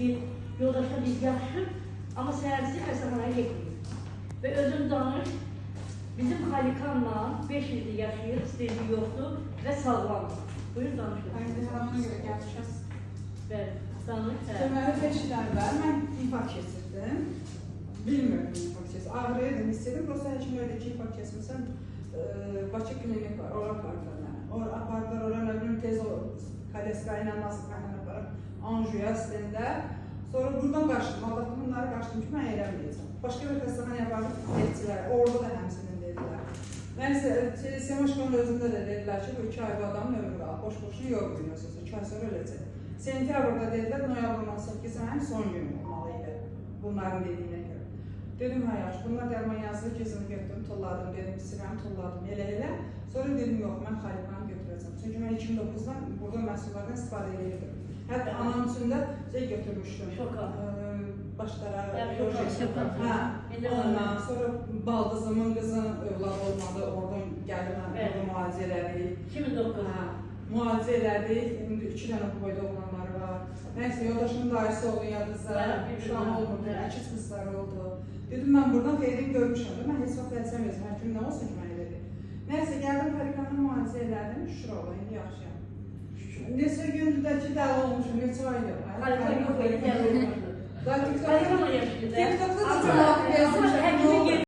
ki, yoldaşla biz yaxşı, amma səhərisi xəstəxanaya getməyib. Və özüm danış, bizim Xalikanla 5 ildir yaşayır, istediği yoxdur və sağlamdır. Buyur danışın. Aynı zamana göre gelmişiz. Bəli, danış. Deməli 5 il əvvəl mən infarkt keçirdim. Bilmiyorum infarkt keçirdim. Ağrıyırdım, istedim. Prosta həkim öyle ki infarkt keçirsən, Bakı klinik var, ora apardılar mənə. Ora apardılar, ora nə bilim tez o kolesterol ilə nasıl qaynan aparıb, anjiya stində. Sonra buradan qaçdım, aldatdım bunları qaçdım ki, mən eləməyəcəm. Başqa bir xəstəxanaya apardım, etdilər, orada da həmsinin dedilər. Nəysə, Semoşkonun özündə də dedilər ki, bu 2 ay bu adamın ömrü qalıb, boş-boşuna yorulmuyorsunuz, 2 ay sonra öləcək. Sentyabrda dedilər, noyabrın 18-i mənim son günüm olmalı idi, bunların dediyinə görə. Dedim, hə yaxşı, bunlar dərman yazdı, gözümü götürdüm, tulladım, dedim, sirəm, tulladım, elə-elə. Sonra dedim, yox, mən Xalikanı götürəcəm. Çünki mən 2009-dan burada məhsullardan istifadə edirdim. Hətta anam üçün də şey götürmüşdüm. Şokan. Başlara, şokan. Hə, ondan sonra baldızımın qızın övlad olmadı, oradan gəldim, burada müalicə elədik. 2009. Hə, müalicə elədik, indi 2 dənə boyda olanları var. Nəysə, yoldaşımın dayısı oldu, yadınızda, uşaq olmurdu, 2 qızları oldu. Dedim, mən buradan xeyrini görmüşəm də, mən heç vaxt əlsəməyəcəm, hər gün nə olsun ki, mən elədim. Nəysə, gəldim, Xalikanı müalicə elədim, şükür ola, indi yaxşıyam. Neçə gündür də ki, dəli olmuşum, neçə aydır. Xalikan yox, elə dəli olmuşdur. TikTok'da Xalikanla yaşayır. da